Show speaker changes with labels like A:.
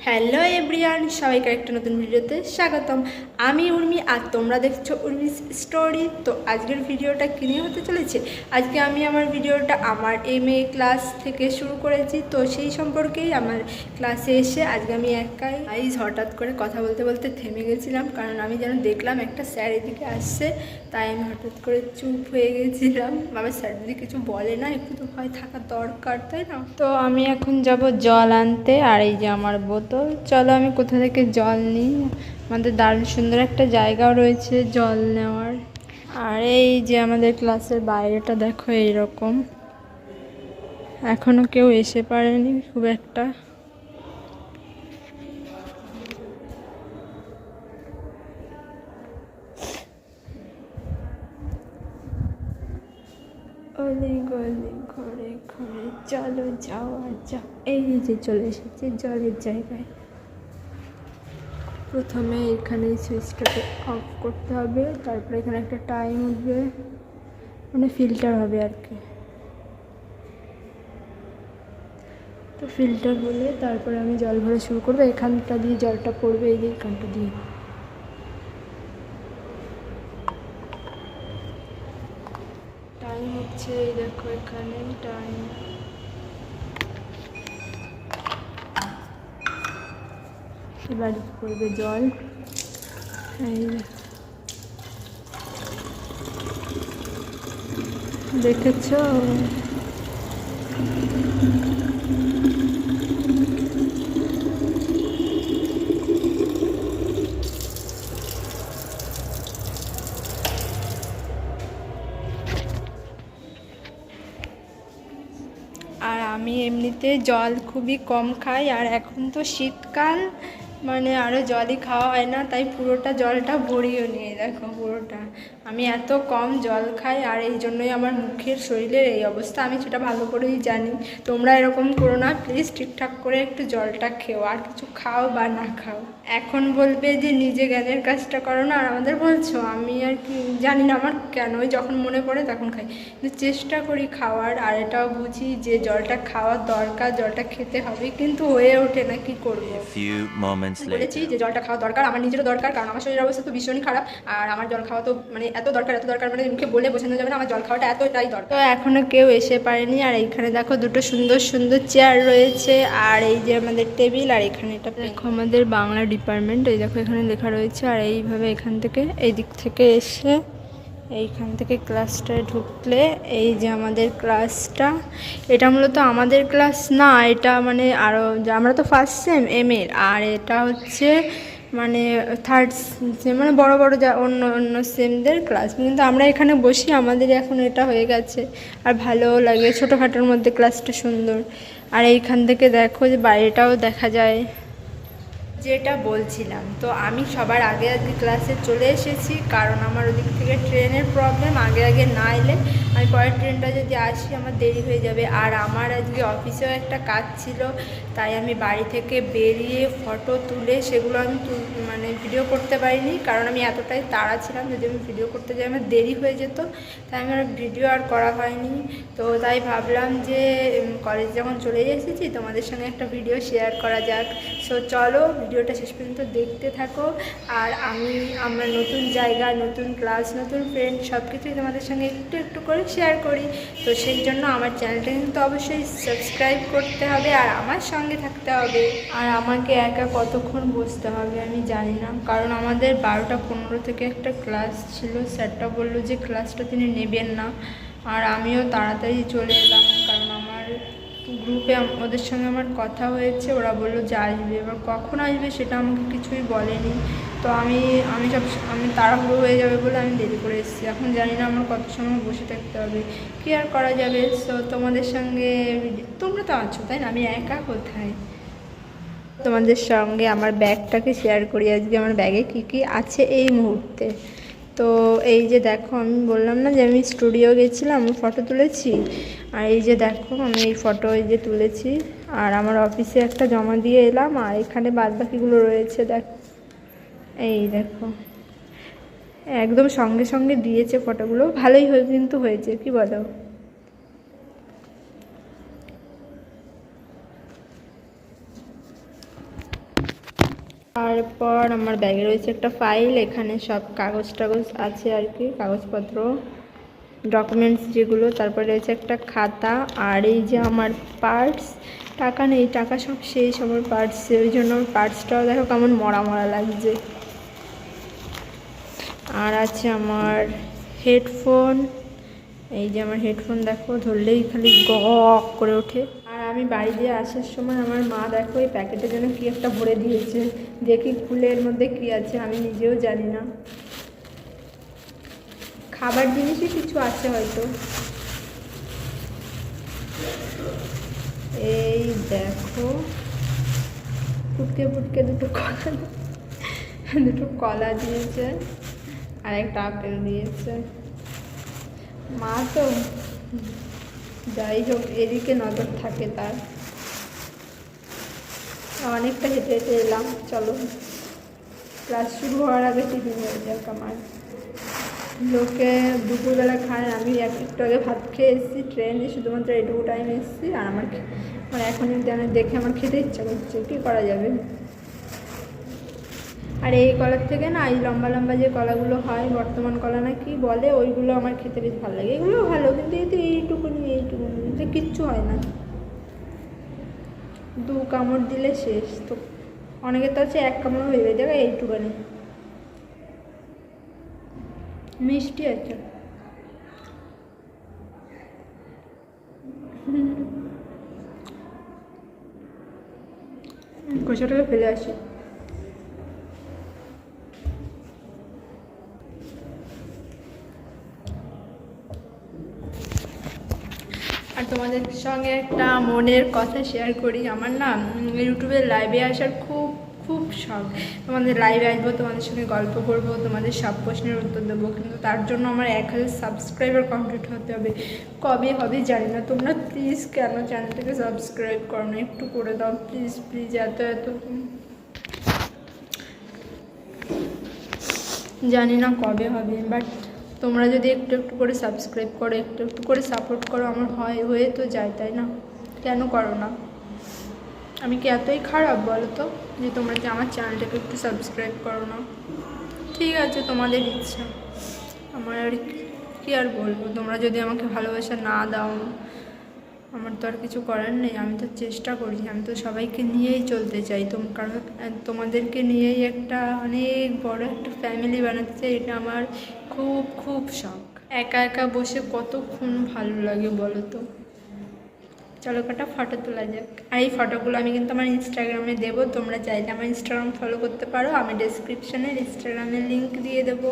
A: Hello everyone, সবাইকে একটা নতুন ভিডিওতে স্বাগতম। আমি উর্মি আর তোমরা দেখছো উর্মিস স্টোরি। তো আজকের ভিডিওটা কী নিয়ে হতে চলেছে? আজকে আমি আমার ভিডিওটা আমার MA ক্লাস থেকে শুরু করেছি, তো সেই সম্পর্কেই আমার ক্লাসে এসে আজকে আমি একাই হঠাৎ করে কথা বলতে বলতে থেমে গেছিলাম, কারণ আমি যেন দেখলাম একটা স্যার এদিকে আসছে, তাই আমি হঠাৎ করে চুপ হয়ে গেছিলাম। আমার স্যার যদি কিছু বলে না, একটু তো ভয় থাকা দরকার, তাই না? তো আমি এখন যাব জল আনতে, আর এই যে আমার বোতল। চলো আমি কোথা থেকে জল নিই। আমাদের দারুণ সুন্দর একটা জায়গাও রয়েছে জল নেওয়ার। আর এই যে আমাদের ক্লাসের বাইরেটা দেখো, এইরকম এখনো কেউ এসে পারেনি খুব একটা। অলি গলি ঘরে ঘরে চলো যাওয়া যাও। এই যে চলে এসেছি জলের জায়গায়। প্রথমে এখানে সুইচটাকে অফ করতে হবে, তারপরে এখানে একটা টাইম উঠবে, মানে ফিল্টার হবে আর কি। তো ফিল্টার হলে তারপরে আমি জল ভরা শুরু করবো। এখানটা দিয়ে জলটা পড়বে, এই যে এখানটা দিয়ে। টাইম হচ্ছে, এই দেখো এখানে টাইম। এবার পড়বে জল, এই দেখেছো? আর আমি এমনিতে জল খুবই কম খাই, আর এখন তো শীতকাল, মানে আরও জলই খাওয়া হয় না, তাই পুরোটা জলটা ভরিও নিয়ে দেখো পুরোটা। আমি এত কম জল খাই, আর এই জন্যই আমার মুখের শরীরের এই অবস্থা। আমি সেটা ভালো করেই জানি। তোমরা এরকম করো না প্লিজ, ঠিকঠাক করে একটু জলটা খেও, আর কিছু খাও বা না খাও। এখন বলবে যে নিজে জ্ঞানের কাজটা করো না, আর আমাদের বলছো। আমি আর কি জানি না আমার কেন, যখন মনে পড়ে তখন খাই, কিন্তু চেষ্টা করি খাওয়ার। আর এটাও বুঝি যে জলটা খাওয়ার দরকার, জলটা খেতে হবে, কিন্তু হয়ে ওঠে না, কি করবো। বলেছি যে জলটা খাওয়া দরকার, আমার নিজেরও দরকার, কারণ আমার শরীরের অবস্থা তো ভীষণই খারাপ। আর আমার জল খাওয়া তো মানে এত দরকার, এত দরকার, মানে মুখে বলে বোঝানো যাবে না, আমার জল খাওয়াটা এতটাই দরকার। তো এখনো কেউ এসে পারেনি। আর এইখানে দেখো দুটো সুন্দর সুন্দর চেয়ার রয়েছে, আর এই যে আমাদের টেবিল, আর এখানে এটা দেখো আমাদের বাংলা ডিপার্টমেন্ট, এই দেখো এখানে লেখা রয়েছে। আর এইভাবে এখান থেকে এই দিক থেকে এসে এইখান থেকে ক্লাসটায় ঢুকলে এই যে আমাদের ক্লাসটা, এটা মূলত আমাদের ক্লাস না, এটা মানে আরও আমরা তো ফার্স্ট সেম MA-র, আর এটা হচ্ছে মানে থার্ড সেম, মানে বড় বড় যা অন্য অন্য সেমদের ক্লাস, কিন্তু আমরা এখানে বসি, আমাদের এখন এটা হয়ে গেছে। আর ভালোও লাগে, ছোটোখাটোর মধ্যে ক্লাসটা সুন্দর। আর এইখান থেকে দেখো যে বাইরেটাও দেখা যায়। যেটা বলছিলাম, তো আমি সবার আগে আজকে ক্লাসে চলে এসেছি, কারণ আমার ওদিক থেকে ট্রেনের প্রবলেম। আগে আগে না এলে আমি পরের ট্রেনটা যদি আসি আমার দেরি হয়ে যাবে। আর আমার আজকে অফিসেও একটা কাজ ছিল, তাই আমি বাড়ি থেকে বেরিয়ে ফটো তুলে সেগুলো আমি মানে ভিডিও করতে পারিনি, কারণ আমি এতটাই তাড়া ছিলাম। যদি আমি ভিডিও করতে যাই আমার দেরি হয়ে যেত, তাই আমার ভিডিও আর করা হয়নি। তো তাই ভাবলাম যে কলেজ যখন চলে এসেছি তোমাদের সঙ্গে একটা ভিডিও শেয়ার করা যাক। সো চলো ভিডিওটা শেষ পর্যন্ত দেখতে থাকো। আর আমার নতুন জায়গা, নতুন ক্লাস, নতুন ফ্রেন্ড, সব কিছুই তোমাদের সঙ্গে একটু একটু করে শেয়ার করি। তো সেই জন্য আমার চ্যানেলটা কিন্তু অবশ্যই সাবস্ক্রাইব করতে হবে, আর আমার সঙ্গে থাকতে হবে। আর আমাকে একা কতক্ষণ বসতে হবে আমি জানি না, কারণ আমাদের 12:15 থেকে একটা ক্লাস ছিল। স্যারটা বললো যে ক্লাসটা তিনি নেবেন না, আর আমিও তাড়াতাড়ি চলে এলাম, কারণ আমার গ্রুপে ওদের সঙ্গে আমার কথা হয়েছে, ওরা বললো যে আসবে। এবার কখন আসবে সেটা আমাকে কিছুই বলেনি। তো আমি তাড়াহুড়ো হয়ে যাবে বলে আমি দেরি করে এসেছি। এখন জানি না আমার কত সময় বসে থাকতে হবে, কী আর করা যাবে। তো তোমাদের সঙ্গে, তোমরা তো আছো তাই না, আমি একা কোথায়। তোমাদের সঙ্গে আমার ব্যাগটাকে শেয়ার করি আজকে, আমার ব্যাগে কী কী আছে এই মুহূর্তে। তো এই যে দেখো, আমি বললাম না যে আমি স্টুডিও গেছিলাম, ফটো তুলেছি। আর এই যে দেখো আমি এই ফটো এই যে তুলেছি, আর আমার অফিসে একটা জমা দিয়ে এলাম। আর এখানে বাদবাকিগুলো রয়েছে, দেখো এই দেখো একদম সঙ্গে সঙ্গে দিয়েছে ফটোগুলো, ভালোই কিন্তু হয়েছে, কি বলো। তারপর আমার ব্যাগে রয়েছে একটা ফাইল, এখানে সব কাগজ টাগজ আছে আর কি, কাগজপত্র ডকুমেন্টস যেগুলো। তারপরে রয়েছে একটা খাতা, আর এই যে আমার পার্স, টাকা নেই, টাকা সব শেষ আমার পার্সে, ওই জন্য আমার পার্সটাও দেখো কেমন মরা মরা লাগছে। আর আছে আমার হেডফোন, এই যে আমার হেডফোন দেখো ধরলেই খালি গক করে ওঠে। আর আমি বাড়ি দিয়ে আসার সময় আমার মা দেখো এই প্যাকেটে যেন কি একটা ভরে দিয়েছে, দেখি খুলে এর মধ্যে কি আছে, আমি নিজেও জানি না, খাবার জিনিসই কিছু আছে হয়তো। এই দেখো ফুটকে ফুটকে দুটো কলা দিয়েছে আর একটা আপেল দিয়েছে। মা তো যাই হোক এদিকে নজর থাকে তার। অনেকটা হেঁটে হেঁটে এলাম, চলো ক্লাস শুরু হওয়ার আগে টিফিন হয়ে যাক আমার। লোকে দুপুরবেলা খায়, আমি একটু আগে ভাত খেয়ে এসেছি ট্রেনে, শুধুমাত্র এইটুকু টাইম এসেছি, আর আমার এখন দেখে আমার খেতে ইচ্ছা করছে, কী করা যাবে। আর এই কলার থেকে না এই লম্বা লম্বা যে কলাগুলো হয়, বর্তমান কলা না কি বলে, ওইগুলো আমার খেতে বেশ ভালো লাগে। এগুলো ভালো, কিন্তু এতে এইটুকুনি যে কিচ্ছু হয় না, 2 কামড় দিলে শেষ। তো অনেকে তো আছে 1 কামড় হয়ে যাবে, এইটুকুনি মিষ্টি আছে। কচুটাকে ফেলে আসি। আর তোমাদের সঙ্গে একটা মনের কথা শেয়ার করি। আমার না ইউটিউবে লাইভে আসার খুব খুব শখ। তোমাদের লাইভে আসবো, তোমাদের সঙ্গে গল্প করবো, তোমাদের সব প্রশ্নের উত্তর দেবো, কিন্তু তার জন্য আমার 1000 সাবস্ক্রাইবার কমপ্লিট হতে হবে। কবে হবে জানি না। তোমরা প্লিজ কেন চ্যানেলটাকে সাবস্ক্রাইব করো না, একটু করে দাও প্লিজ প্লিজ। এত জানি না কবে হবে, বাট তোমরা যদি একটু একটু করে সাবস্ক্রাইব করো, একটু একটু করে সাপোর্ট করো, আমার হয়ে তো যায়, তাই না? কেন করো না? আমি কি এতই খারাপ বলো তো যে তোমরা যে আমার চ্যানেলটাকে একটু সাবস্ক্রাইব করো না? ঠিক আছে, তোমাদের ইচ্ছা, আমার আর কি আর বলবো। তোমরা যদি আমাকে ভালোবাসা না দাও, আমার তো আর কিছু করার নেই। আমি তো চেষ্টা করি, আমি তো সবাইকে নিয়েই চলতে চাই, কারণ তোমাদেরকে নিয়েই একটা অনেক বড় একটা ফ্যামিলি বানাতে চাই, এটা আমার খুব খুব শখ। একা একা বসে কতক্ষণ ভালো লাগে বলো তো। চলো কটা ফটো তোলা যাক। আর এই ফটোগুলো আমি কিন্তু আমার ইনস্টাগ্রামে দেবো, তোমরা চাইলে আমার ইনস্টাগ্রাম ফলো করতে পারো, আমি ডেসক্রিপশানে ইনস্টাগ্রামের লিঙ্ক দিয়ে দেবো।